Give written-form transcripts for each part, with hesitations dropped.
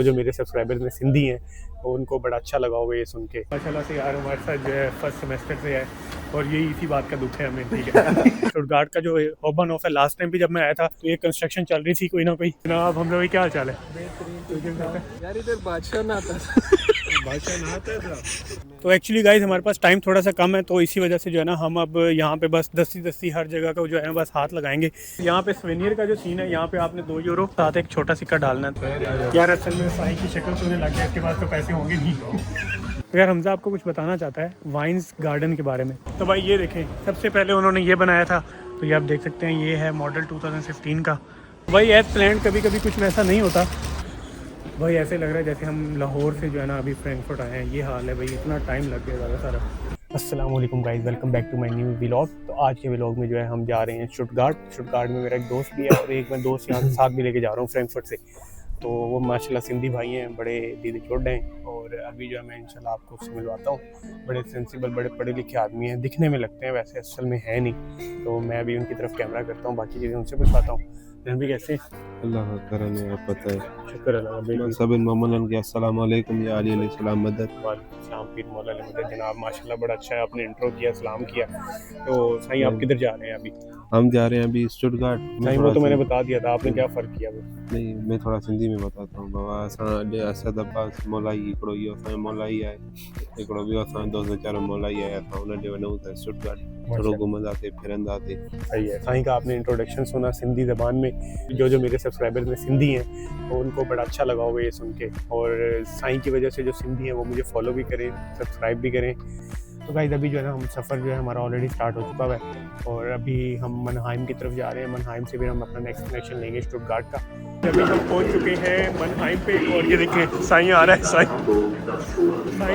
जो मेरे सब्सक्राइबर्स में सिंधी हैं तो उनको बड़ा अच्छा लगा होगा ये सुन के। माशाल्लाह से यार हमारे साथ जो है फर्स्ट सेमेस्टर से है और ये इसी बात का दुख है हमें, ठीक है। स्टुटगार्ट का जो ओपन ऑफ है, लास्ट टाइम भी जब मैं आया था तो ये कंस्ट्रक्शन चल रही थी कोई ना कोई। जनाब हम लोग क्या हाल चाल है? यार इधर बादशाह ना आता था। तो एक्चुअली गाइस हमारे पास टाइम थोड़ा सा कम है, तो इसी वजह से जो है ना हम अब यहाँ पे बस दस्ती हर जगह का जो है ना बस हाथ लगाएंगे। यहाँ पे स्वेनियर का जो सीन है, यहाँ पे आपने 2 यूरो साथ एक छोटा सिक्का डालना है। यार असल में साई की शक्ल सोने लग गया, इसके पास तो पैसे होंगे नहीं। यार हमजा आपको कुछ बताना चाहता है वाइन्स गार्डन के बारे में। तो भाई ये देखें, सबसे पहले उन्होंने ये बनाया था, तो ये आप देख सकते हैं, ये है मॉडल 2015 का। भाई एज प्लान कभी कभी कुछ वैसा नहीं होता भाई, ऐसे लग रहा है जैसे हम लाहौर से जो है ना अभी फ्रैंकफर्ट आए हैं। ये हाल है भाई, इतना टाइम लग गया ज़्यादा सारा। अस्सलाम वालेकुम guys, welcome back to my new vlog. तो आज के व्लॉग में जो है हम जा रहे हैं स्टुटगार्ट में मेरा एक दोस्त भी है और एक मैं दोस्त यहाँ साथ भी लेके जा रहा हूँ फ्रैंकफर्ट से। तो वो माशाल्लाह सिंधी भाई हैं, बड़े दीदी छोटे हैं और अभी जो है मैं इंशाल्लाह आपको उससे मिलवाता हूँ। बड़े सेंसिबल, बड़े पढ़े लिखे आदमी हैं, दिखने में लगते हैं, वैसे असल में है नहीं। तो मैं अभी उनकी तरफ कैमरा करता हूँ, बाकी चीज़ें उनसे पूछवाता हूँ। भी कैसे? अल्लाह का करम है, आप पता है। शुक्र अल्लाह। सब मोमन के अस्सलाम वालेकुम या अली अलैहिस्सलाम मदद। वालेकुम पीर मौला मदद। जनाब माशाल्लाह बड़ा अच्छा है, आपने इंट्रो किया, सलाम किया। तो साईं आप किधर जा रहे हैं अभी? हम जा रहे हैं अभी स्टुटगार्ट। साईं वो तो मैंने बता दिया था, आपने क्या फ़र्क किया? नहीं, मैं थोड़ा सिंधी में बताता हूँ। बाबा असां असद अब्बास मौलाई हिकिड़ो इहो असांजो मौलाई आहे, हिकिड़ो ॿियो असांजो दोस्त वीचारो मौलाई आहे। असां हुन ॾे वञूं था स्टुटगार्ट, थोड़ो घुमंदासीं फिरंदासीं। सही है। साईं का आपने इंट्रोडक्शन सुना सिंधी ज़बान में, जो मेरे सब्सक्राइबर्स में सिंधी हैं तो उनको बड़ा अच्छा लगा होगा ये सुन के। और साईं की वजह से जो सिंधी हैं वो मुझे फॉलो भी करें, सब्सक्राइब भी करें। तो गाइस अभी जो है ना हम सफ़र जो है हमारा ऑलरेडी स्टार्ट हो चुका है और अभी हम मनहाइम की तरफ जा रहे हैं। मनहाइम से फिर हम अपना नेक्स्ट कनेक्शन लेंगे स्टुटगार्ट का। अभी हम पहुंच चुके हैं मनहाइम पे और ये देखिए साईं आ रहा है। साईं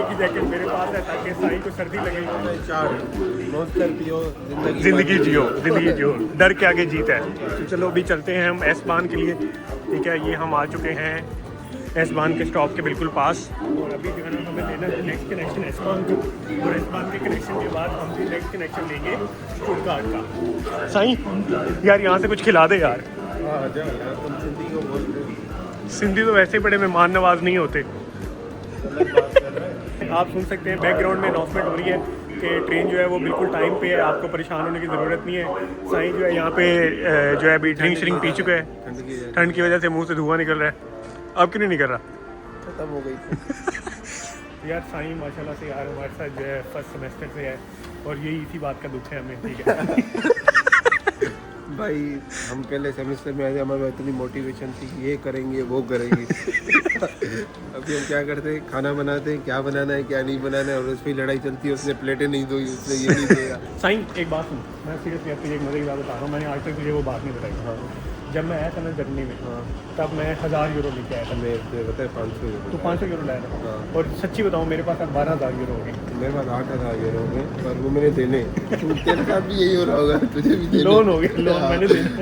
की जैकेट मेरे पास है ताकि साईं को सर्दी लगे। ज़िंदगी जियो, डर के आगे जीत है। तो चलो अभी चलते हैं हम एस-बान के लिए, ठीक है। ये हम आ चुके हैं एस-बान के स्टॉप के बिल्कुल पास और अभी जो है ना हमें लेना है नेक्स्ट कनेक्शन एस-बान को, और एस-बान के कनेक्शन के बाद हम भी नेक्स्ट कनेक्शन लेंगे स्टुटगार्ट का। साईं यार यहाँ से कुछ खिला दे यार। सिंधी तो वैसे बड़े मेहमान नवाज नहीं होते। आप सुन सकते हैं बैकग्राउंड में अनाउंसमेंट हो रही है कि ट्रेन जो है वो बिल्कुल टाइम पे है, आपको परेशान होने की ज़रूरत नहीं है। साईं जो है यहाँ पे जो है अभी ड्रिंक श्रिंक पी चुके हैं, ठंड की वजह से मुंह से धुआं निकल रहा है। अब क्यों नहीं निकल रहा? खत्म हो गई। यार साईं माशाल्लाह से यार हमारे साथ जो है फर्स्ट सेमेस्टर से है और यही इसी बात का दुख है हमें, ठीक है। भाई हम पहले सेमेस्टर में आए, हमारे इतनी मोटिवेशन थी, ये करेंगे वो करेंगे। अभी हम क्या करते हैं, खाना बनाते हैं, क्या बनाना है क्या नहीं बनाना है, और उस पर लड़ाई चलती है। उसने प्लेटें नहीं धोई, उसने ये नहीं धोया। साईं एक बात सुन, मैं सीरियसली आपको एक मज़े की बात बता रहा हूँ। मैंने आज तक तुझे वो बात नहीं बताई। हाँ, जब मैं आया था ना जर्मनी में, तब मैं 1000 यूरो लेके आया था। मैं बताया 500 यूरो। तो 500 यूरो लाया था। हाँ। और सच्ची बताऊँ मेरे पास अब 12,000 यूरो हो गए। मेरे पास 8,000 यूरो हो गए, पर वो मैंने देने। तेरे साथ भी यही हो रहा होगा, तुझे भी देने। लोन हो गए, लोन मैंने देने।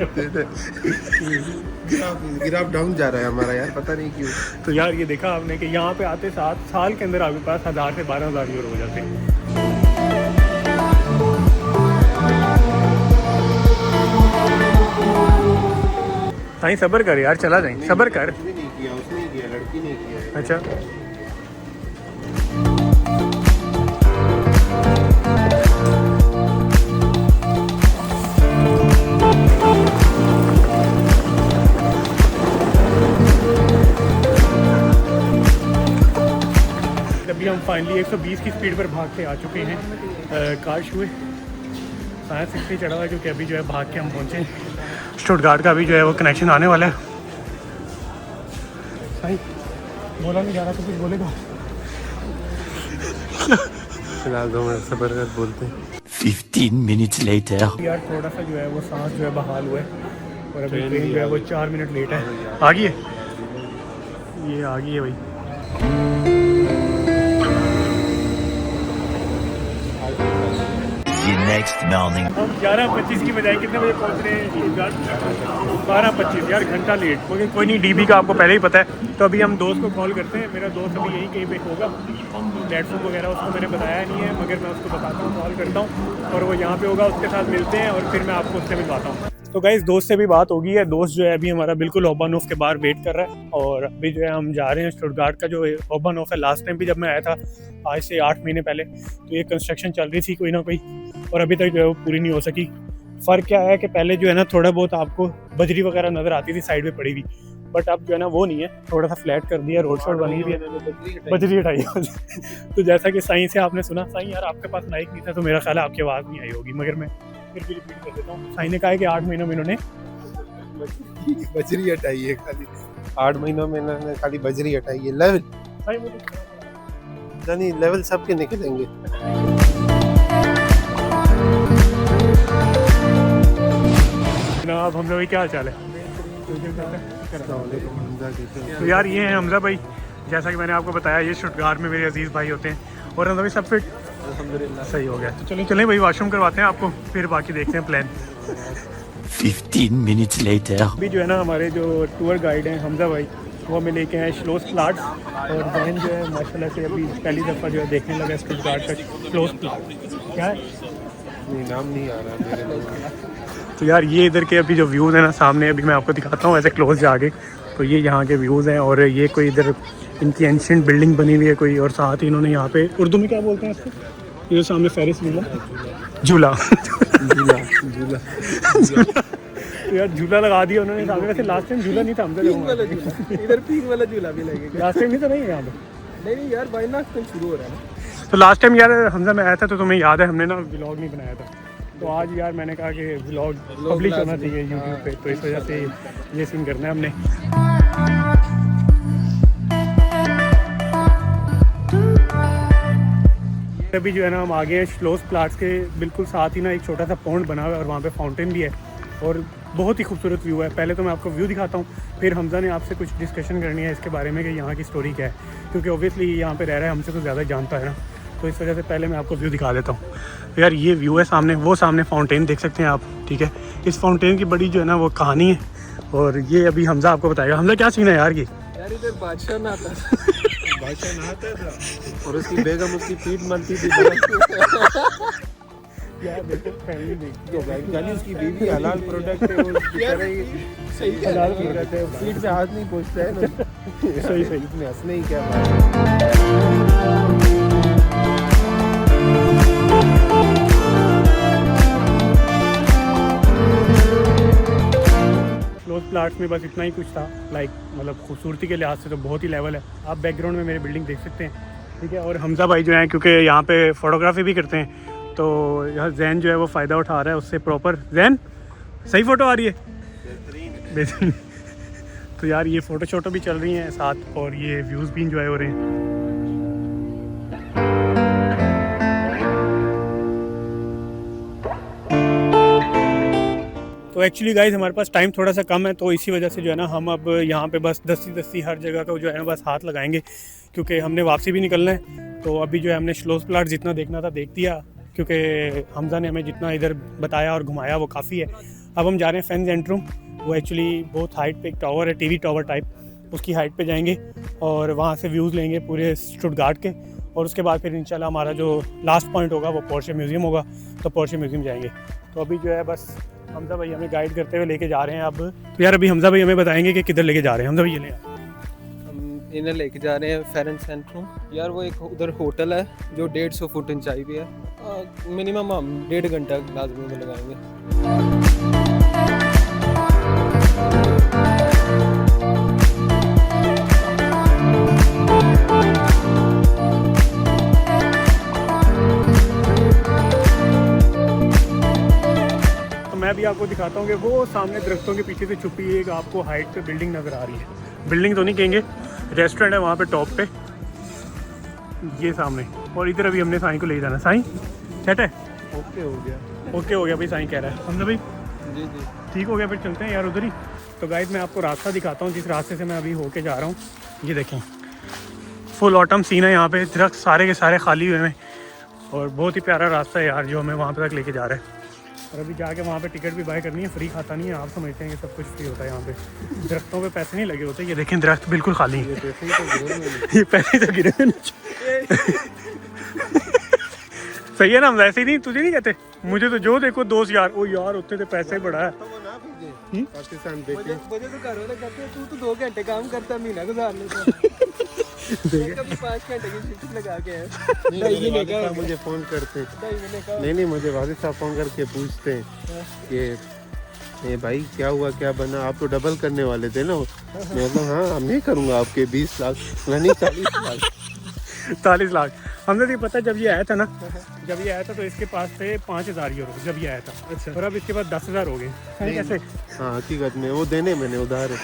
गिराफ डाउन जा रहा है हमारा यार, पता नहीं क्यों। तो यार ये देखा आपने कि यहाँ पे आते 7 साल के अंदर आपके पास 1000 से 12,000 यूरो हो जाते हैं। साईं सब्र कर यार, चला जाए, सब्र कर। उसने नहीं किया, लड़की ने किया। अच्छा अभी हम फाइनली 120 की स्पीड पर भाग के आ चुके हैं काश हुए। साइंस 60 चढ़ा हुआ है क्योंकि अभी जो है भाग के हम पहुँचे स्टुटगार्ट का। अभी जो है वो कनेक्शन आने वाला है। साईं बोला नहीं जा रहा तो कुछ बोलेगा? फिलहाल 2 मिनट सब्र कर, बोलते हैं। 15 minutes later. यार थोड़ा सा जो है वो सांस जो है बहाल हुआ है और अभी ट्रेन जो है वो 4 मिनट लेट है। आ गई है, ये आ गई है भाई। Next morning. हम 11:25 की बजाय कितने बजे पहुंच रहे हैं? 12:25। यार घंटा लेट, क्योंकि कोई नहीं, डीबी का आपको पहले ही पता है। तो अभी हम दोस्त को कॉल करते हैं। मेरा दोस्त अभी यहीं कहीं पे होगा, प्लेटफॉर्म वगैरह उसको मैंने बताया नहीं है, मगर मैं उसको बताता हूँ, कॉल करता हूँ और वो यहाँ पे होगा, उसके साथ मिलते हैं और फिर मैं आपको उससे मिलवाता हूँ। तो गाइस दोस्त से भी बात होगी है। दोस्त जो है अभी हमारा बिल्कुल ओबानोफ के बाहर वेट कर रहा है और अभी जो है हम जा रहे हैं स्टुटगार्ट का जो ओबानोफ है। लास्ट टाइम भी जब मैं आया था आज से 8 महीने पहले तो ये कंस्ट्रक्शन चल रही थी कोई ना कोई और अभी तक जो है वो पूरी नहीं हो सकी। फ़र्क क्या है कि पहले जो है ना थोड़ा बहुत आपको बजरी वगैरह नज़र आती थी साइड में पड़ी हुई, बट अब जो है ना वो नहीं है, थोड़ा सा फ्लैट कर दिया, रोड शोड बनी हुई है, बजरी हटाई तो जैसा कि साईं से आपने सुना, साईं यार आपके पास माइक नहीं था तो मेरा ख्याल है आपकी आवाज़ नहीं आई होगी, मगर मैं फिर भी रिपीट कर देता हूँ। साईं ने कहा है कि 8 महीनों में इन्होंने बजरी हटाई है खाली, 8 महीनों में इन्होंने खाली बजरी हटाई है। लेवल यानी लेवल सबके निकलेंगे। जनाब हमजा भाई क्या हाल चाल है? तो यार ये हैं हमजा भाई, जैसा कि मैंने आपको बताया ये स्टुटगार्ट में मेरे अजीज़ भाई होते हैं और हमजा भाई सब फिट अल्हम्दुलिल्लाह सही हो गया। तो चलें भाई वॉशरूम करवाते हैं आपको, फिर बाकी देखते हैं प्लान। 15 minutes later. अभी जो है ना हमारे जो टूर गाइड हैं हमजा भाई वो हमें लेके आए श्लोस प्लाट्स और जैन जो है माशाल्लाह से अभी पहली दफ़ा जो है देखने लगा स्टुटगार्ट का श्लोस प्लाट। क्या है नाम नहीं आ रहा मेरे को। तो यार ये इधर के अभी जो व्यूज़ हैं ना सामने अभी मैं आपको दिखाता हूँ ऐसे क्लोज जाके। तो ये यहाँ के व्यूज़ हैं और ये कोई इधर इनकी एंशिएंट बिल्डिंग बनी हुई है कोई, और साथ ही इन्होंने यहाँ पे उर्दू में क्या बोलते हैं इसको, ये जो सामने फेरिस व्हील है झूला तो यार झूला लगा दिया उन्होंने सामने। वैसे लास्ट टाइम झूला नहीं था हमसे, इधर पीक वाला झूला भी लगेगा। लास्ट टाइम नहीं था नहीं यहाँ पे। नहीं यार बाई नाक शुरू हो रहा है ना। तो लास्ट टाइम यार हमजा में आया था तो तुम्हें याद है हमने ना व्लॉग नहीं बनाया था, तो आज यार मैंने कहा कि व्लॉग पब्लिश होना चाहिए यूट्यूब पे, तो इस वजह से ये सीन करना है हमने। अभी जो है ना हम आगे हैं श्लोस प्लाट्स के बिल्कुल साथ ही ना एक छोटा सा पॉन्ड बना हुआ है और वहाँ पे फाउंटेन भी है और बहुत ही खूबसूरत व्यू है। पहले तो मैं आपको व्यू दिखाता हूँ, फिर हमजा ने आपसे कुछ डिस्कशन करनी है इसके बारे में कि यहाँ की स्टोरी क्या है, क्योंकि ओब्वियसली यहाँ पे रह रहा है हमसे तो ज़्यादा जानता है ना, तो इस वजह से पहले मैं आपको व्यू दिखा देता हूँ। तो यार ये व्यू है सामने, वो सामने फाउंटेन देख सकते हैं आप, ठीक है। इस फाउंटेन की बड़ी जो है ना वो कहानी है और ये अभी हमजा आपको बताएगा। हमजा क्या सीन है यार ये? यार इधर बादशाह ना आता था बादशाह नहाता था और उसकी बेगम उसकी पीठ मलती थी यार देखो फैमिली देखी तो भाई जानी उसकी बीवी हलाल प्रोडक्ट है, वो सही हलाल प्रोडक्ट है, पीठ से हाथ नहीं पहुंचता है ना। सही इसमें हंसने ही क्या बात है। क्लोज प्लाट्स में बस इतना ही कुछ था, लाइक मतलब खूबसूरती के लिहाज से तो बहुत ही लेवल है। आप बैकग्राउंड में मेरी बिल्डिंग देख सकते हैं, ठीक है। और हमजा भाई जो हैं क्योंकि यहाँ पे फ़ोटोग्राफी भी करते हैं तो यहाँ जैन जो है वो फ़ायदा उठा रहा है उससे। प्रॉपर जैन सही फ़ोटो आ रही है बेहतरीन। तो यार ये फ़ोटो शोटो भी चल रही हैं साथ और ये व्यूज़ भी इंजॉय हो रहे हैं। तो एक्चुअली गाइस हमारे पास टाइम थोड़ा सा कम है, तो इसी वजह से जो है ना हम अब यहाँ पे बस दस्ती हर जगह का जो है ना बस हाथ लगाएंगे, क्योंकि हमने वापसी भी निकलना है। तो अभी जो है हमने श्लोस प्लाट जितना देखना था देख दिया, क्योंकि हमजा ने हमें जितना इधर बताया और घुमाया वो काफ़ी है। अब हम जा रहे हैं फैन जेंट्रूम, वो एक्चुअली बहुत हाइट पे एक टावर है, टीवी टावर टाइप, उसकी हाइट पे जाएंगे और वहाँ से व्यूज़ लेंगे पूरे स्टुटगार्ट के, और उसके बाद फिर इंशाल्लाह हमारा जो लास्ट पॉइंट होगा वो पोर्शे म्यूज़ियम होगा, तो पोर्शे म्यूज़ियम जाएंगे। तो अभी जो है बस हमजा भाई हमें गाइड करते हुए लेके जा रहे हैं। अब तो यार अभी हमजा भाई हमें बताएंगे कि किधर लेके जा रहे हैं। हमजा भाई ये ले हम इन्हें लेके जा रहे हैं फैरन सेंट्रूम। यार वो एक उधर होटल है जो 150 फुट ऊंचाई पे है, मिनिमम हम 1.5 घंटा लाजमी में लगाएंगे। मैं भी आपको दिखाता हूँ कि वो सामने दरख्तों के पीछे से छुपी एक आपको हाइट पे बिल्डिंग नज़र आ रही है। बिल्डिंग तो नहीं कहेंगे, रेस्टोरेंट है वहाँ पे टॉप पे, ये सामने। और इधर अभी हमने साईं को ले जाना। साईं सेट है? ओके हो गया भाई, साईं कह रहा है। हमने भाई जी ठीक हो गया, फिर चलते हैं यार उधर ही। तो गाइस मैं आपको रास्ता दिखाता हूँ जिस रास्ते से मैं अभी होके जा रहा हूँ। ये देखें फुल ऑटम सीन है यहाँ पे, दरख्त सारे के सारे खाली हुए हैं और बहुत ही प्यारा रास्ता है यार जो हमें वहाँ पे तक लेके जा रहा है। और अभी जाके वहाँ पे टिकट भी बाय करनी है, फ्री खाता नहीं है। आप समझते हैं कि सब कुछ फ्री होता है यहाँ पे, दरख्तों पे पैसे नहीं लगे होते। ये देखें दरख्त बिल्कुल खाली है, ये पैसे तो गिरे सही है ना, हम वैसे ही नहीं, तुझे नहीं कहते, मुझे तो जो देखो दोस्त यार, ओ यार उत्ते तो पैसे बड़ा है। तो वो ना भेजे पाकिस्तान देखे। मुझे तो घर वाले कहते हैं तू तो 2 घंटे काम करता, महीना गुजार लेता। कभी 5 घंटे की शिफ्ट लगा के है। मुझे फोन करते हैं, नहीं मुझे वालिद साहब फोन करके पूछते हैं कि ये भाई क्या हुआ, क्या बना, आप तो डबल करने वाले थे ना। मैं बोला हाँ मैं करूँगा आपके 20 लाख, नहीं 40 लाख। 40 लाख। हमने तो पता जब ये आया था ना, जब ये आया था तो इसके पास थे 5000 यूरो जब ये आया था। अच्छा। और अब इसके पास 10,000 हो गए। कैसे? हाँ हकीकत में वो देने मैंने उधार है।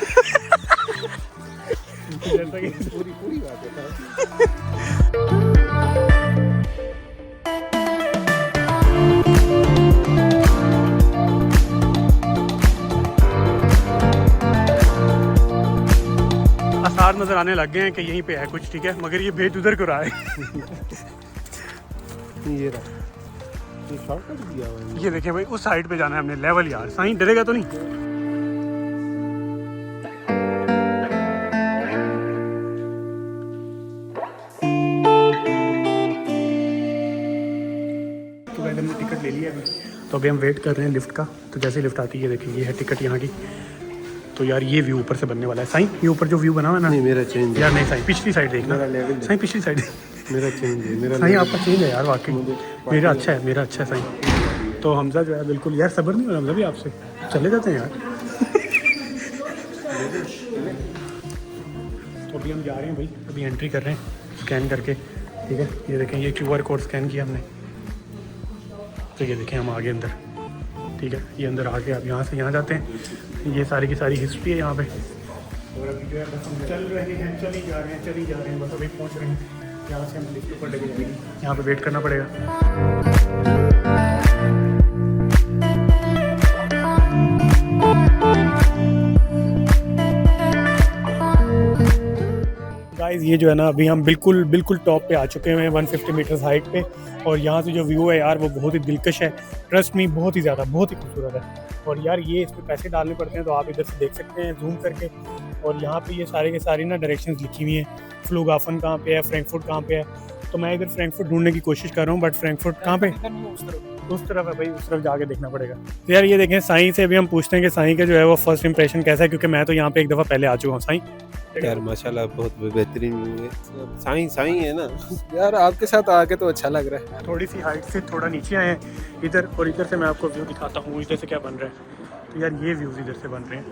जैसा कि पूरी बात है। आसार नजर आने लग गए हैं कि यहीं पे है कुछ, ठीक है, मगर ये भेज उधर को रहा है। ये रहा, ये शॉर्टकट दिया हुआ है। ये देखें भाई, उस साइड पे जाना है हमने, लेवल यार। साईं डरेगा तो नहीं? तो भाई हमने टिकट ले लिया अभी, तो अभी हम वेट कर रहे हैं लिफ्ट का। तो जैसे लिफ्ट आती है देखिए, ये है टिकट यहाँ की। तो यार ये व्यू ऊपर से बनने वाला है। साईं ये ऊपर जो व्यू बना हुआ है ना, नहीं मेरा चेंज है यार नहीं साईं, पिछली साइड देखना। मेरा लेवल है। साईं पिछली साइड। मेरा चेंज है, मेरा साईं level आपका चेंज है यार वाकई। मेरा अच्छा है, मेरा अच्छा है साईं। तो हमजा जो है बिल्कुल यार, सब्र नहीं हो रहा हमजा भी आपसे, चले जाते हैं यार। तो अभी हम जा रहे हैं भाई, अभी एंट्री कर रहे हैं स्कैन करके, ठीक है। ये देखें, ये QR कोड स्कैन किया हमने, तो ये देखें हम आगे अंदर, ठीक है। ये अंदर आके आप यहाँ से यहाँ जाते हैं, ये सारी की सारी हिस्ट्री है यहाँ पे। और अभी जो है बस हम चल रहे हैं, चली जा रहे हैं, बस अभी पहुँच रहे हैं। यहाँ से हम लिफ्ट ऊपर लेके जाएंगे, यहाँ पे वेट करना पड़ेगा। गाइस ये जो है ना, अभी हम बिल्कुल टॉप पे आ चुके हैं 150 मीटर्स हाइट पे। और यहाँ से जो व्यू है यार वो बहुत ही दिलकश है, ट्रस्ट मी, बहुत ही ज़्यादा, बहुत ही खूबसूरत है। और यार ये इस पर पैसे डालने पड़ते हैं, तो आप इधर से देख सकते हैं जूम करके। और यहाँ पे ये सारे के सारी ना डायरेक्शंस लिखी हुई हैं, फ्लूगाफन कहाँ पे है, फ्रैंकफर्ट कहाँ पे है। तो मैं इधर फ्रैंकफर्ट ढूंढने की कोशिश कर रहा हूँ, बट फ्रैंकफर्ट कहाँ पे, उस तरफ है भाई, उस तरफ जाके देखना पड़ेगा। तो यार ये देखें, साईं से अभी हम पूछते हैं कि साईं का जो है वो फर्स्ट इंप्रेशन कैसा है, क्योंकि मैं तो यहाँ पे एक दफ़ा पहले आ चुका हूँ। साईं यार माशाल्लाह बहुत बेहतरीन व्यू है। साईं है ना यार आपके साथ आके तो अच्छा लग रहा है। थोड़ी सी हाइट से थोड़ा नीचे आए हैं इधर, और इधर से मैं आपको व्यू दिखाता हूँ इधर से क्या बन रहा है। तो यार ये व्यूज़ इधर से बन रहे हैं।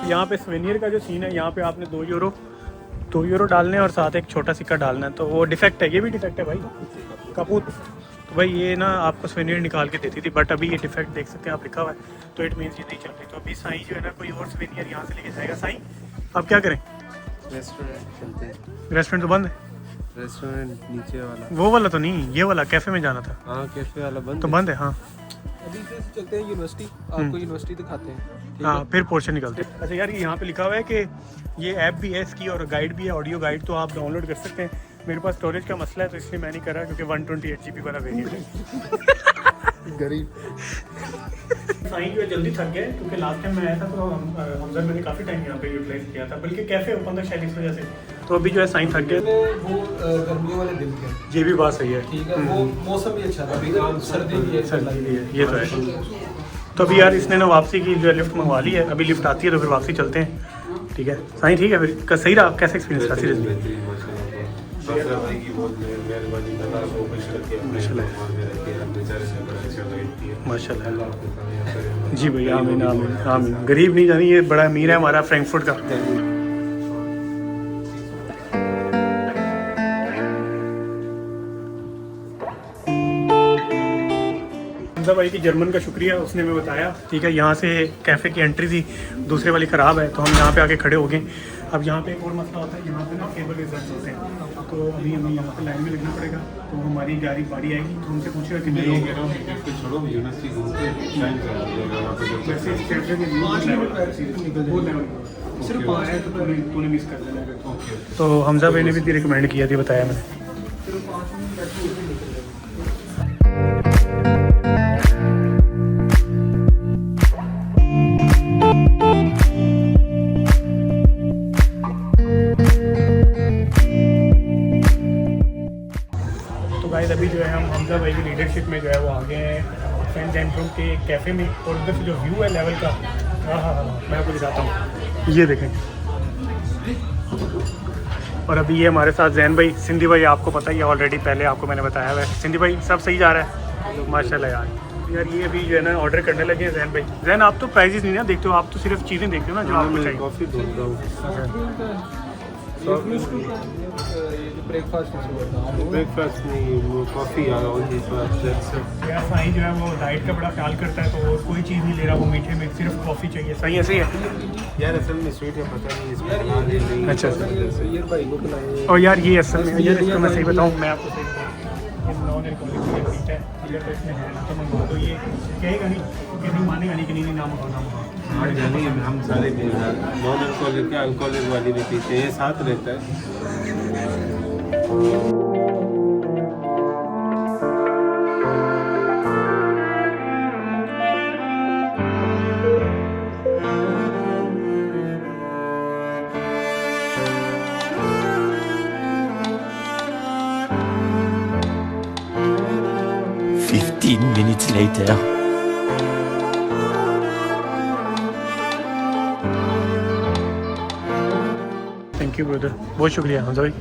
यहाँ पे स्वेनियर का जो सीन है, यहाँ पे आपने 2 यूरो डालने हैं और साथ एक छोटा सिक्का डालना है। तो वो डिफेक्ट है, ये भी डिफेक्ट है भाई, कपूत। तो भाई ये ना आपको स्वेनियर निकाल के देती थी, बट अभी ये डिफेक्ट देख सकते हैं आप, लिखा हुआ है, तो इट मीन्स ये नहीं चल रही। तो अभी साईं जो है ना कोई और स्वेनियर यहाँ से लेके जाएगा। साईं अब क्या करें? रेस्टोरेंट चलते हैं। रेस्टोरेंट तो बंद है। रेस्टोरेंट नीचे वाला, वो वाला तो नहीं, ये वाला कैफ़े में जाना था, हाँ कैफे वाला बंद तो बंद है। हाँ अभी से चलते हैं यूनिवर्सिटी, आपको यूनिवर्सिटी दिखाते हैं। ठीक हाँ, है? फिर पोर्शन निकलते हैं। अच्छा यार यहाँ पे लिखा हुआ है कि ये ऐप भी है इसकी, और गाइड भी है, ऑडियो गाइड, तो आप डाउनलोड कर सकते हैं। मेरे पास स्टोरेज का मसला है, तो इसलिए मैं नहीं कर रहा, क्योंकि 128 GB वाला वेरिएंट है। गरीब। साईं जो है जल्दी थक गए, क्योंकि लास्ट टाइम मैं आया था तो हमजा मैंने काफ़ी टाइम यहाँ पे यूटिलाइज किया था, बल्कि कैफ़े ओपन था शायद इस वजह से। तो अभी जो है साईं थक गए। वो गर्मियों वाले दिन थे। ये भी बात सही है, ठीक है, वो मौसम भी अच्छा था, अभी सर्दी भी है। सर्दी भी है, ये तो है। तो अभी यार इसने ना वापसी की जो है लिफ्ट मंगवा ली है, अभी लिफ्ट आती है तो फिर वापसी चलते हैं। ठीक है साईं, ठीक है फिर सही रहा, कैसा एक्सपीरियंस था? सीरियसली माशाल्लाह जी भैया, आमीन आमीन आमीन। गरीब नहीं जानी, ये बड़ा अमीर है हमारा फ्रैंकफर्ट का। हमजा भाई की जर्मन का शुक्रिया, उसने हमें बताया। ठीक है, यहाँ से कैफ़े की एंट्री थी, दूसरे वाली ख़राब है, तो हम यहाँ पे आके खड़े हो गए। अब यहाँ पे एक और मसला होता है, यहाँ पे ना केबल रिजल्ट होते हैं, तो अभी हमें यहाँ पे लाइन में लगना पड़ेगा। तो हमारी गाड़ी बाड़ी आएगी तो उनसे पूछेगा कितने लोग हैं। वैसे इस कैफे के सिर्फ तूने मिस कर देना। तो हमजा भाई ने भी रिकमेंड किया थी, बताया मैंने। तो गाइस अभी जो है हम हमजा भाई की लीडरशिप में जो है वो आ गए हैं सेंट एंड्रू के कैफ़े में, और उधर से जो व्यू है लेवल का, हाँ मैं आपको दिखाता हूँ, ये देखें। और अभी ये हमारे साथ जैन भाई, सिंधी भाई आपको पता ही है ऑलरेडी, पहले आपको मैंने बताया हुआ है। सिंधी भाई सब सही जा रहा है माशाल्लाह यार। ये अभी जो है ना ऑर्डर करने लगे हैं जैन भाई। जैन आप तो प्राइजेस नहीं ना देखते हो, आप तो सिर्फ चीज़ें देखते हो ना जो आपको चाहिए। कॉफ़ी ढूंढ रहा हूँ। ब्रेकफास्ट नहीं, वो कॉफ़ी आ रहा यार साईं जो है वो डाइट का बड़ा ख्याल करता है, तो कोई चीज़ नहीं ले रहा वो मीठे में, सिर्फ कॉफ़ी चाहिए। सही ऐसे ही है यार, असल में स्वीट है, पता नहीं इसमें। अच्छा ये भाई को बुलाए। और यार ये असल में यार इसको मैं सही बताऊँ, मैं आपको सही बताऊँ, ये नॉन अल्कोहलिक बीट है, अगर इसमें है ना तो मंगवा दो। ये कहेगा नहीं कि नहीं मानेगा नहीं कि नहीं ना मंगाओ ना मंगाओ। हाँ जानिए, हम सारे नॉन अल्कोहलिक के अल्कोहलिक वाली भी पीते हैं, साथ रहता है। Minutes later. Thank you brother, बहुत शुक्रिया हमजा भाई।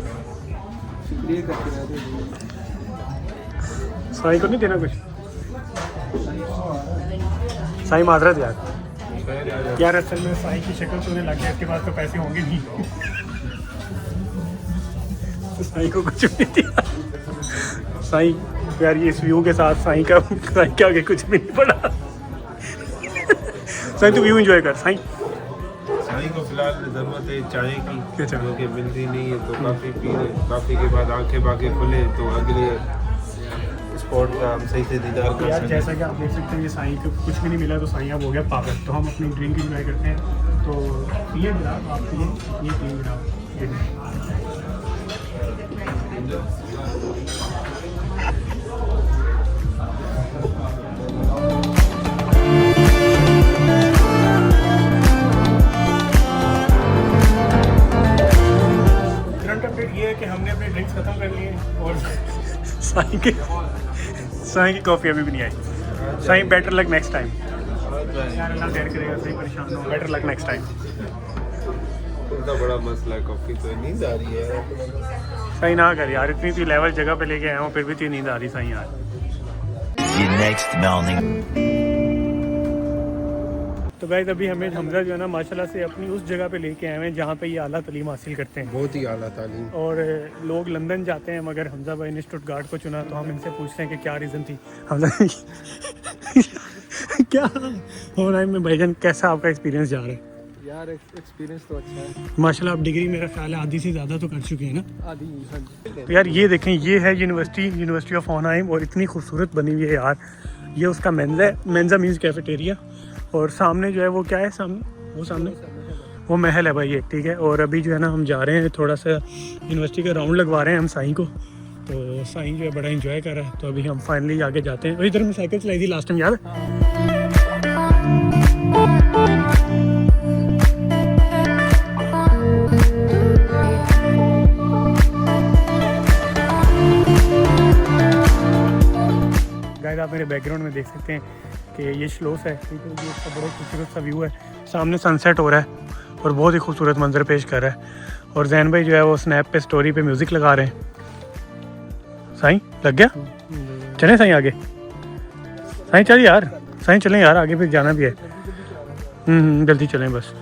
साईं को नहीं देना कुछ? साईं माजरत यार असल में साईं की शक्ल सोने लग गया, इसके बाद तो पैसे होंगे नहीं। तो साईं को कुछ नहीं दिया। साईं यार ये इस व्यू के साथ साईं के आगे कुछ भी नहीं पड़ा। साईं तो व्यू एंजॉय कर। साईं को फिलहाल ज़रूरत है चाय की, अच्छा। जो कि मिलती नहीं है, तो काफ़ी पी रहे। काफ़ी के बाद आंखें बांखें खुले तो अगले स्पॉट का हम सही से दीदार कर यार सकें। जैसा कि आप देख सकते हैं ये साईं को कुछ भी नहीं मिला, तो साईं अब हो गया पागल। तो हम अपनी ड्रिंक एंजॉय करते हैं, तो पिए गिलास आप पिए, ये पिए गिलास। करंट अपडेट ये है कि हमने अपने ड्रिंक्स ख़त्म कर लिए और साईं की कॉफ़ी अभी भी नहीं आई। Sai better luck next time. यार अल्लाह देर करेगा, साईं परेशान हो, बेटर लक नेक्स्ट टाइम। इतना बड़ा मसला है, कॉफ़ी तो नींद आ रही है। साईं ना कर यार, इतनी सी लेवल जगह पे लेके आया हूँ फिर भी इतनी नींद आ रही साईं यार। The next morning. तो गाइस अभी हमें हमजा जो है ना माशाल्लाह से अपनी उस जगह पे लेके आए हैं जहाँ पे ये आला तालीम हासिल करते हैं। बहुत ही आला तालीम। और लोग लंदन जाते हैं मगर हमजा भाई ने स्टुटगार्ट को चुना, तो हम इनसे पूछते हैं कि क्या रीज़न थी। हमजा क्या हो रहा है में भाईजान, कैसा आपका एक्सपीरियंस जा रहा है? यार एक्सपीरियंस तो अच्छा है माशाल्लाह, आप डिग्री मेरा ख्याल है आधी से ज़्यादा तो कर चुके हैं ना? आदि। हाँ जी। तो यार ये देखें, ये है यूनिवर्सिटी ऑफ ऑनहाइम, और इतनी खूबसूरत बनी हुई है यार। ये उसका मेंज़ा है, मेंज़ा मीन्स कैफेटेरिया, और सामने जो है वो क्या है, सामने वो महल है भाई ये, ठीक है। और अभी जो है ना हम जा रहे हैं थोड़ा सा यूनिवर्सिटी का राउंड लगवा रहे हैं हम साईं को, तो साईं जो है बड़ा इंजॉय कर रहा है। तो अभी हम फाइनली आगे जाते हैं। और इधर में साइकिल चलाई थी लास्ट टाइम, याद है? गाइस आप मेरे बैकग्राउंड में देख सकते हैं कि ये श्लोस है, ठीक है। ये इसका बड़ा खूबसूरत सा व्यू है, सामने सनसेट हो रहा है और बहुत ही खूबसूरत मंजर पेश कर रहा है। और जैन भाई जो है वो स्नैप पे स्टोरी पे म्यूज़िक लगा रहे हैं। साईं लग गया? चलें साईं आगे? साईं चल यार, साईं चलें यार, आगे फिर जाना भी है। जल्दी चलें बस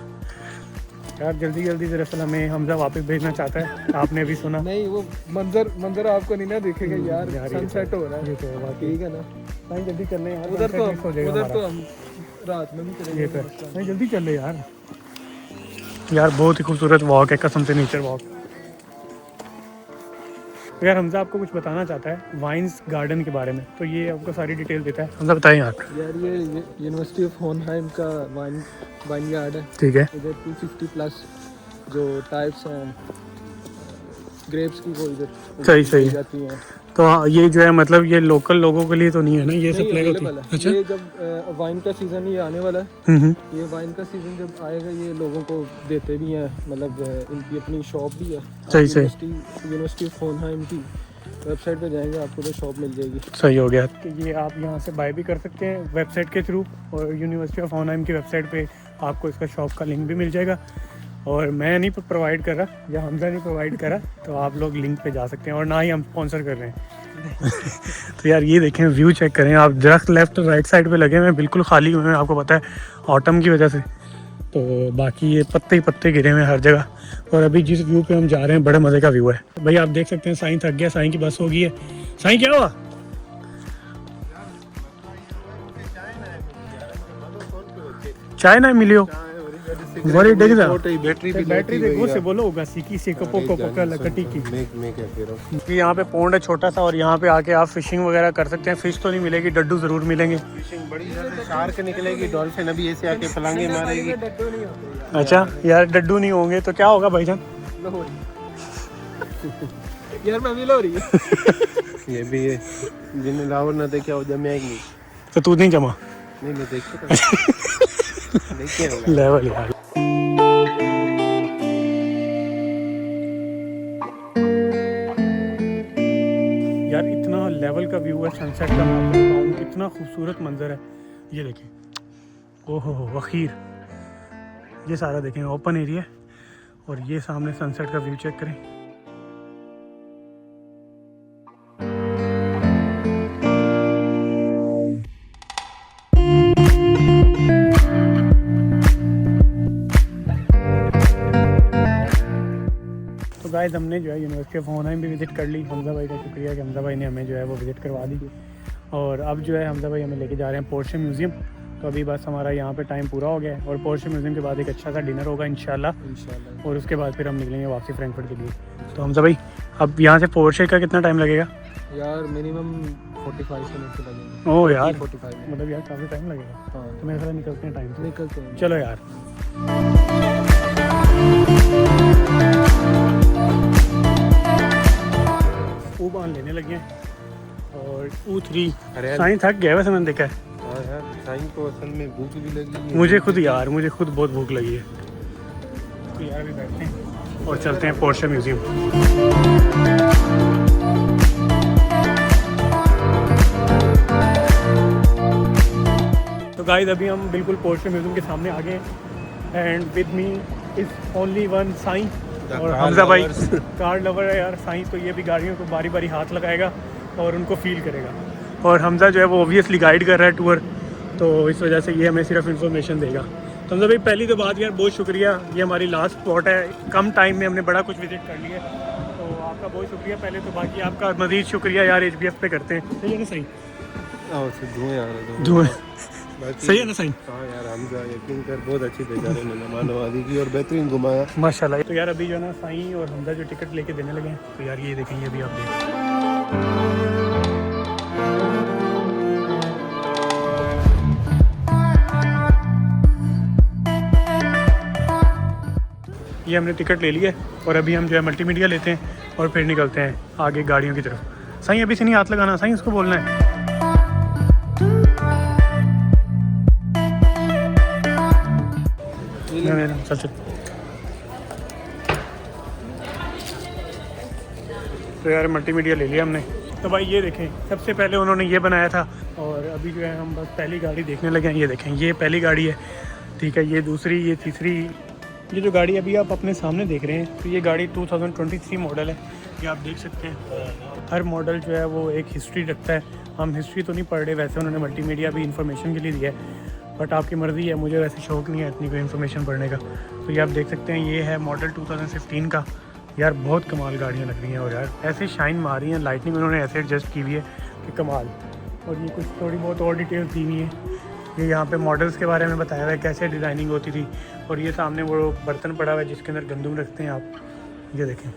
यार, जल्दी दरअसल हमें हमजा वापस भेजना चाहता है, आपने अभी सुना। नहीं, वो मंजर आपको नहीं ना दिखेगा यार, सनसेट हो रहा है। ये तो है बात, ठीक है ना? साईं जल्दी चल रहे यार, उधर sunset miss हो जाएगा तो हमारा। हम रात में भी ये चलेंगे। तो है। साईं जल्दी चल रहे यार बहुत ही खूबसूरत वॉक है कसम से, नेचर वॉक। यार हमजा आपको कुछ बताना चाहता है वाइन्स गार्डन के बारे में, तो ये आपको सारी डिटेल देता है। हमजा बताएं यार। यार ये यूनिवर्सिटी ऑफ होनहाइम का वाइन यार्ड है, ठीक है। इधर 250 प्लस जो टाइप्स हैं ग्रेप्स की वो इधर सही सही है। जाती हैं। तो ये जो है मतलब ये लोकल लोगों के लिए तो नहीं है ना, ये नहीं, सप्लाई होती available है? है। अच्छा। ये जब वाइन का सीज़न ये आने वाला है, हम्म। ये वाइन का सीज़न जब आएगा ये लोगों को देते भी हैं, मतलब इनकी अपनी शॉप भी है। सही सही। यूनिवर्सिटी ऑफ होनहाइम की वेबसाइट पे जाएंगे आपको तो शॉप मिल जाएगी। सही हो गया। तो ये आप यहाँ से बाय भी कर सकते हैं वेबसाइट के थ्रू, और यूनिवर्सिटी ऑफ होनहाइम की वेबसाइट पे आपको इसका शॉप का लिंक भी मिल जाएगा। और मैं नहीं प्रोवाइड कर रहा या हमजा नहीं प्रोवाइड करा, तो आप लोग लिंक पे जा सकते हैं, और ना ही हम स्पॉन्सर कर रहे हैं। तो यार ये देखें, व्यू चेक करें आप, दरख्त लेफ्ट राइट साइड पे लगे हुए हैं, बिल्कुल खाली हुए हैं, आपको पता है ऑटम की वजह से, तो बाकी ये पत्ते ही पत्ते गिरे हुए हैं हर जगह। और अभी जिस व्यू पे हम जा रहे हैं बड़े मज़े का व्यू है भाई। आप देख सकते हैं साईं थक गया, साईं की बस हो गई है। साईं क्या हुआ? चाय ना मिलियो वरी डिग दा बैटरी देखो से बोलो होगा सीकी से कपो कोका लकटी की। मैं क्या कह रहा हूँ, कि यहाँ पे पौंड है छोटा सा, और यहाँ पे आके आप फिशिंग वगैरह कर सकते हैं। फिश तो नहीं मिलेगी, डड्डू जरूर मिलेंगे। फिशिंग बड़ी ज़्यादा शार्क निकलेगी, डॉल्फिन अभी ऐसे आके फलांगे मारेगी। डड्डू नहीं होते अच्छा यार, डड्डू नहीं होंगे तो क्या होगा भाईजान? लोहरी। यार मैं भी लोहरी है। ये भी है, जिन्हें लाहौर ना देखा हो जमे नहीं। तो तू नहीं जमा नहीं मैं देखिए होगा। लेवल यार। यार इतना लेवल का व्यू है सनसेट का, मैं आपको बताऊं कितना खूबसूरत मंजर है। ये देखें, ओहो अखीर ये सारा देखें ओपन एरिया, और ये सामने सनसेट का व्यू चेक करें। तो गाइस हमने जो है यूनिवर्सिटी ऑफ होनहाइम भी विज़िट कर ली। हमजा भाई का शुक्रिया कि हमजा भाई ने हमें जो है वो विज़िट करवा दी। और अब जो है हमजा भाई हमें लेके जा रहे हैं पोर्शे म्यूज़ियम। तो अभी बस हमारा यहाँ पे टाइम पूरा हो गया है, और पोर्शे म्यूज़ियम के बाद एक अच्छा सा डिनर होगा इंशाल्लाह, और उसके बाद फिर हम निकलेंगे वापसी फ्रैंकफर्ट के लिए। तो हमजा भाई अब यहाँ से पोर्शे का कितना टाइम लगेगा? यार मिनिमम 45 मिनट तो लगेंगे। ओह यार 45 मिनट। मतलब यार काफ़ी टाइम लगेगा। हाँ तो मेरे साथ निकलते हैं टाइम से। निकलते हैं। चलो यार। ऊबान लेने लगे हैं, और U3 साईं थक गया वैसे मैंने देखा है। हाँ यार, साईं को असल में भूख भी लगी है। मुझे खुद बहुत भूख लगी है। तो यार अभी बैठते हैं और चलते हैं पोर्शे म्यूज़ियम। तो गाइस अभी हम बिल्कुल पोर्शे म्यूज़ियम के सामने आ गए, and with me is only one Sai और हमजा भाई। कार लवर है यार साईं, तो ये भी गाड़ियों को बारी बारी हाथ लगाएगा और उनको फील करेगा, और हमजा जो है वो ऑब्वियसली गाइड कर रहा है टूर, तो इस वजह से ये हमें सिर्फ इन्फॉर्मेशन देगा। तो हमजा भाई पहली तो बात यार बहुत शुक्रिया, ये हमारी लास्ट स्पॉट है, कम टाइम में हमने बड़ा कुछ विजिट कर लिया है, तो आपका बहुत शुक्रिया पहले तो। बाकी आपका मज़ीद शुक्रिया यार HBF पे करते हैं। सही है ना सही? धुएँ सही है ना सही? हाँ यार, हमजा यकीन कर बहुत अच्छी बेचारे ने मेहमानवाजी की और बेहतरीन घुमाया माशाल्लाह। तो यार अभी जो है ना साईं और हमजा जो टिकट लेके देने लगे हैं, तो यार ये देखेंगे अभी आप देखें। ये हमने टिकट ले लिया है, और अभी हम जो है मल्टीमीडिया लेते हैं और फिर निकलते हैं आगे गाड़ियों की तरफ। साईं अभी से नहीं हाथ लगाना, साईं उसको बोलना है। चल चल। तो यार मल्टीमीडिया ले लिया हमने। तो भाई ये देखें, सबसे पहले उन्होंने ये बनाया था, और अभी जो है हम बस पहली गाड़ी देखने लगे हैं। ये देखें, ये पहली गाड़ी है, ठीक है, ये दूसरी, ये तीसरी। ये जो गाड़ी अभी आप अपने सामने देख रहे हैं, तो ये गाड़ी 2023 मॉडल है। ये आप देख सकते हैं, हर मॉडल जो है वो एक हिस्ट्री रखता है। हम हिस्ट्री तो नहीं पढ़ रहे, वैसे उन्होंने मल्टीमीडिया भी इन्फॉर्मेशन के लिए दिया है, बट आपकी मर्ज़ी है, मुझे वैसे शौक़ नहीं है इतनी कोई इन्फॉर्मेशन पढ़ने का। तो ये आप देख सकते हैं, ये है मॉडल 2015 का। यार बहुत कमाल गाड़ियाँ लग रही हैं, और यार ऐसे शाइन मार रही हैं, लाइटनिंग उन्होंने ऐसे एडजस्ट की हुई है कि कमाल। और ये कुछ थोड़ी बहुत और डिटेल दी हुई है। ये यहाँ पे मॉडल्स के बारे में बताया हुआ है, कैसे डिज़ाइनिंग होती थी। और ये सामने वो बर्तन पड़ा हुआ है जिसके अंदर गंदम रखते हैं आप, ये देखें।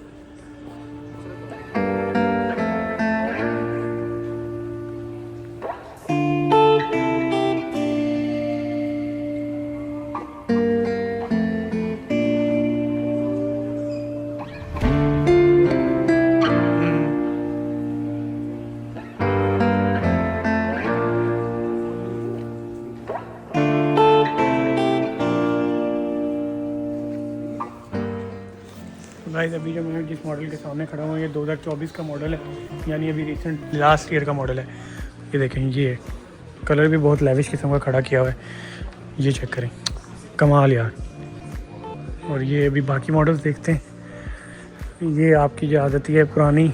गाइस अभी जो मैं जिस मॉडल के सामने खड़ा हूँ ये 2024 का मॉडल है, यानी अभी रिसेंट लास्ट ईयर का मॉडल है। ये देखें, ये कलर भी बहुत लेविश किस्म का खड़ा किया हुआ है, ये चेक करें, कमाल यार। और ये अभी बाकी मॉडल्स देखते हैं। ये आपकी जो आदत है पुरानी,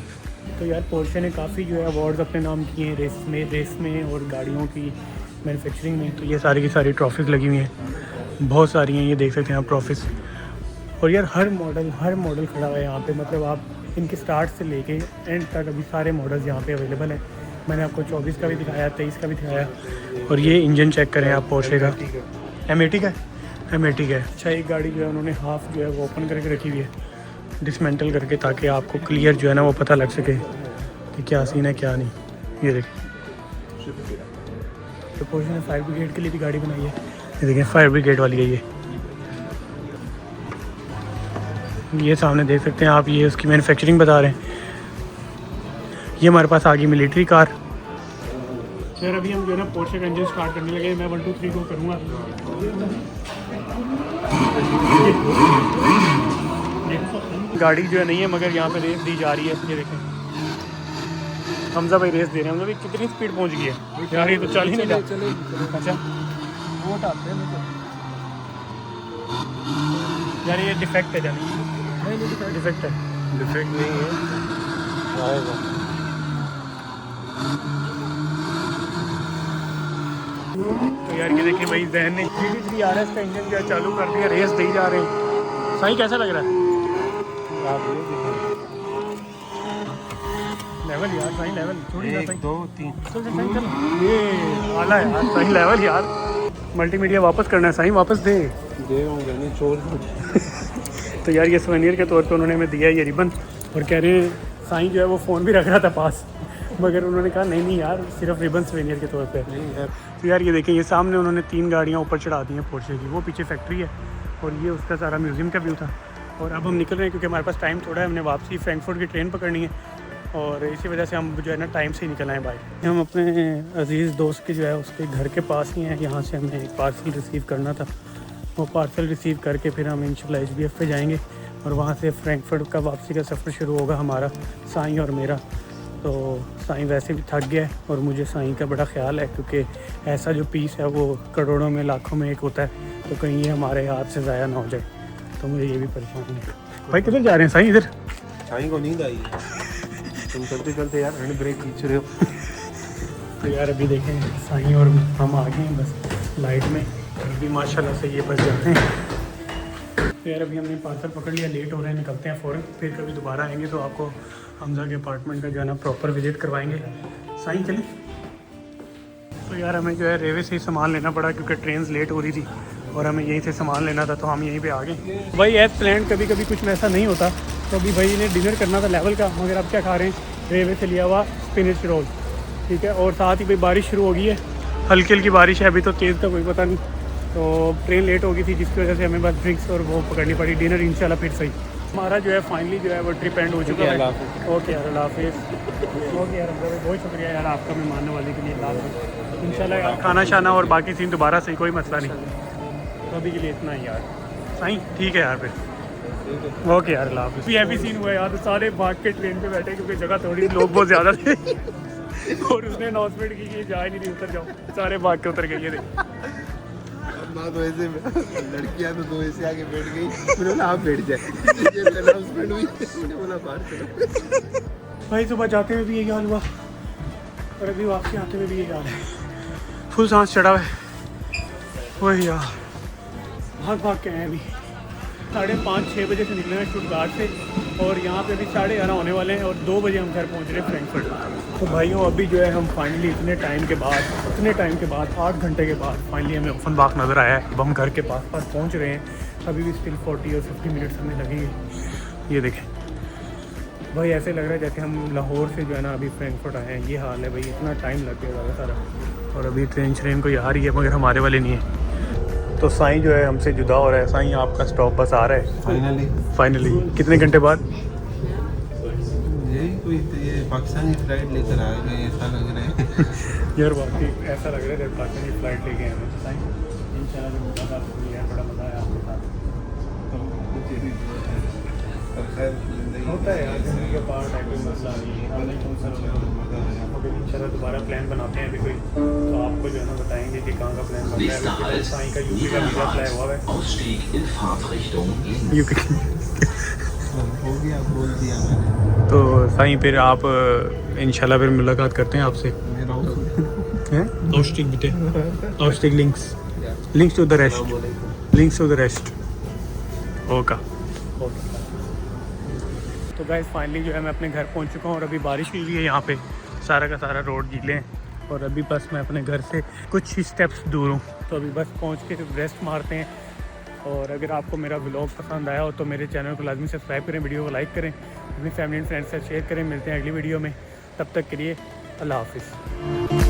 तो यार पोर्शे ने काफ़ी जो है अवार्ड्स अपने नाम किए हैं रेस में और गाड़ियों की मैन्युफैक्चरिंग में। तो ये सारी की सारी ट्रॉफीज़ लगी हुई हैं, बहुत सारी हैं, ये देख सकते हैं आप ट्रॉफीज़। और यार हर मॉडल खड़ा हुआ है यहाँ पे, मतलब आप इनके स्टार्ट से लेके एंड तक अभी सारे मॉडल्स यहाँ पे अवेलेबल हैं। मैंने आपको 24 का भी दिखाया, 23 का भी दिखाया। और ये इंजन चेक करें आप पोर्शे का, M80 का है। अच्छा, एक गाड़ी जो है उन्होंने हाफ जो है वो ओपन करके रखी हुई है, डिसमेंटल करके, ताकि आपको क्लियर जो है ना वो पता लग सके कि क्या सीन है क्या नहीं। ये देखिए, तो पोर्शे ने फायर ब्रिगेड के लिए भी गाड़ी बनाई है। ये देखिए फायर ब्रिगेड वाली है ये सामने देख सकते हैं आप, ये उसकी मैन्युफैक्चरिंग बता रहे हैं। ये हमारे पास आ गई मिलिट्री कार। सर अभी हम जो है ना पोर्शे का इंजन स्टार्ट करने लगे। मैं 1 2 3 को करूँगा। गाड़ी जो है नहीं है, मगर यहाँ पे रेस दी जा रही है। ये देखें, हमजा भाई रेस दे रहे हैं। हमजा भाई कितनी स्पीड पहुँच गई है यार, ये तो चल ही नहीं रहा। अच्छा वोट आते हैं यार, ये डिफेक्ट है जानी, डिफेक्ट नहीं है, आएगा। तो यार ये देखिए भाई, जहन ने 3D RS का इंजन जो है चालू कर दिया, रेस दे जा रहे हैं। सही कैसा लग रहा है लेवल यार, सही लेवल, थोड़ी 1 2 3 चल ये आला है यार, सही लेवल यार। मल्टीमीडिया वापस करना है, सही वापस दे चोर। तो यार ये सोवेनियर के तौर पे उन्होंने हमें दिया ये रिबन, और कह रहे हैं साईं जो है वो फ़ोन भी रख रहा था पास, मगर उन्होंने कहा नहीं यार सिर्फ रिबन सोवेनियर के तौर पे नहीं है। तो यार ये देखें, ये सामने उन्होंने 3 गाड़ियाँ ऊपर चढ़ा दी हैं पोर्शे की, वो पीछे फैक्ट्री है और ये उसका सारा म्यूज़ियम का व्यू था। और अब हम निकल रहे हैं क्योंकि हमारे पास टाइम थोड़ा है, हमने वापसी फ्रैंकफर्ट की ट्रेन पकड़नी है और इसी वजह से हम जो है ना टाइम से ही निकल आए बाइक। हम अपने अजीज़ दोस्त के जो है उसके घर के पास ही हैं, यहाँ से हमें एक पार्सल रिसीव करना था। वो पार्सल रिसीव करके फिर हम इंशाल्लाह HBF पे जाएंगे और वहाँ से फ्रैंकफर्ट का वापसी का सफ़र शुरू होगा हमारा, साईं और मेरा। तो साईं वैसे भी थक गया है और मुझे साईं का बड़ा ख्याल है, क्योंकि ऐसा जो पीस है वो करोड़ों में लाखों में एक होता है, तो कहीं ये हमारे हाथ से ज़ाया ना हो जाए, तो मुझे ये भी परेशानी है। भाई किधर जा रहे हैं साईं? इधर साईं को नींद आई है, तुम चलते चलते यार हैंड ब्रेक खींच रहे हो। तो यार अभी देखें साईं और हम आ गए हैं बस लाइट में, अभी माशाल्लाह से ये बस जाते हैं। तो यार अभी हमने पार्सल पकड़ लिया, लेट हो रहे हैं, निकलते हैं फ़ौरन। फिर कभी दोबारा आएंगे तो आपको हमजा के अपार्टमेंट का जो है ना प्रॉपर विजिट करवाएंगे। साईं चलें। तो यार हमें जो है रेलवे से ही सामान लेना पड़ा क्योंकि ट्रेन लेट हो रही थी और हमें यहीं से सामान लेना था, तो हम यहीं पे आ गए। भाई एज प्लान कभी कभी कुछ वैसा नहीं होता, तो अभी भाई इन्हें डिनर करना था लेवल का, मगर आप क्या खा रहे हैं? रेलवे से लिया हुआ स्पिनिच रोल, ठीक है। और साथ ही भाई बारिश शुरू हो गई है, हल्की हल्की बारिश है, अभी तो तेज़ का कोई पता नहीं। तो ट्रेन लेट हो गई थी जिसकी वजह से हमें बस ड्रिंक्स और वो पकड़नी पड़ी। डिनर इंशाल्लाह फिर सही। हमारा जो है फाइनली जो है वो ट्रिप एंड हो चुका है। ओके यार, अल्लाह हाफिज़। ओके यार, बहुत शुक्रिया यार आपका मेहमान नवाज़ी के लिए। अल्लाह इंशाल्लाह खाना शाना और बाकी सीन दोबारा से कोई मसला नहीं, तो अभी के लिए इतना ही यार। साईं ठीक है यार, फिर ओके यार, अल्लाह हाफिज़। ये भी सीन हुआ यार, सारे भाग के ट्रेन पे बैठे क्योंकि जगह थोड़ी, लोग बहुत ज़्यादा थे और उसने अनाउंसमेंट की कि जा ही नहीं, उतर जाओ, सारे भाग के उतर गए। ये ना तो ऐसे लड़कियां तो 2 ऐसे आगे बैठ गई, मैंने बोला आप बैठ जाए, ये अनाउंसमेंट हुई, मैंने बोला बाहर चलो। भाई सुबह जाते हुए भी यही हाल हुआ और अभी वापसी आते हुए भी यही हाल है, फुल सांस चढ़ा हुआ है। वही यार भाग के आए, अभी 5:30-6 बजे से निकले हैं स्टुटगार्ट से और यहाँ पे अभी 11:30 होने वाले हैं और 2 बजे हम घर पहुँच रहे हैं फ्रैंकफर्ट। तो भाइयों अभी जो है हम फाइनली इतने टाइम के बाद 8 घंटे के बाद फाइनली हमें ओफनबाग नज़र आया है। अब हम घर के पास पहुँच रहे हैं, अभी भी स्टिल 40 और 50 मिनट्स हमें लगेंगे। ये देखें भाई, ऐसे लग रहा है जैसे हम लाहौर से जो है ना अभी फ्रैंकफर्ट आए हैं। ये हाल है भाई, इतना टाइम लग गया सारा। और अभी ट्रेन कोई आ रही है मगर हमारे वाले नहीं है। तो साईं जो है हमसे जुदा हो रहा है। साईं आपका स्टॉप बस आ रहा है फाइनली कितने घंटे बाद? यही कोई ये पाकिस्तानी फ्लाइट लेकर आएगा, ऐसा लग रहा है। यार वाकई ऐसा लग रहा है जब पाकिस्तानी फ्लाइट लेके आए हैं। साईं इंशाल्लाह जब मुलाकात हुई है, बड़ा मज़ा आया आपके साथ। अब खैर जिंदगी होता है यार, जिंदगी का पार्ट है, कोई मसला नहीं है। हमने इंशाल्लाह दोबारा प्लान बनाते हैं अभी कोई, तो आपको जो है ना बताएंगे कि कहाँ का प्लान बनता है। Nächster Halt, साईं का यूपी का वीज़ा अप्लाई हुआ है। Ausstieg in Fahrtrichtung links. UP हो गया, बोल दिया मैंने। तो साईं फिर आप इंशाल्लाह फिर मुलाकात करते हैं आपसे। हैं आउटस्टिक बिटे आउटस्टिक लिंक्स टू द रेस्ट होगा। तो गाइस फाइनली जो है मैं अपने घर पहुंच चुका हूँ और अभी बारिश हुई है यहाँ पे, सारा का सारा रोड गीले हैं और अभी बस मैं अपने घर से कुछ ही स्टेप्स दूर हूँ। तो अभी बस पहुँच के रेस्ट मारते हैं। और अगर आपको मेरा व्लॉग पसंद आया हो तो मेरे चैनल को लाजमी सब्सक्राइब करें, वीडियो को लाइक करें, अपनी फैमिली एंड फ्रेंड्स से शेयर करें। मिलते हैं अगली वीडियो में, तब तक के लिए अल्लाह हाफिज़।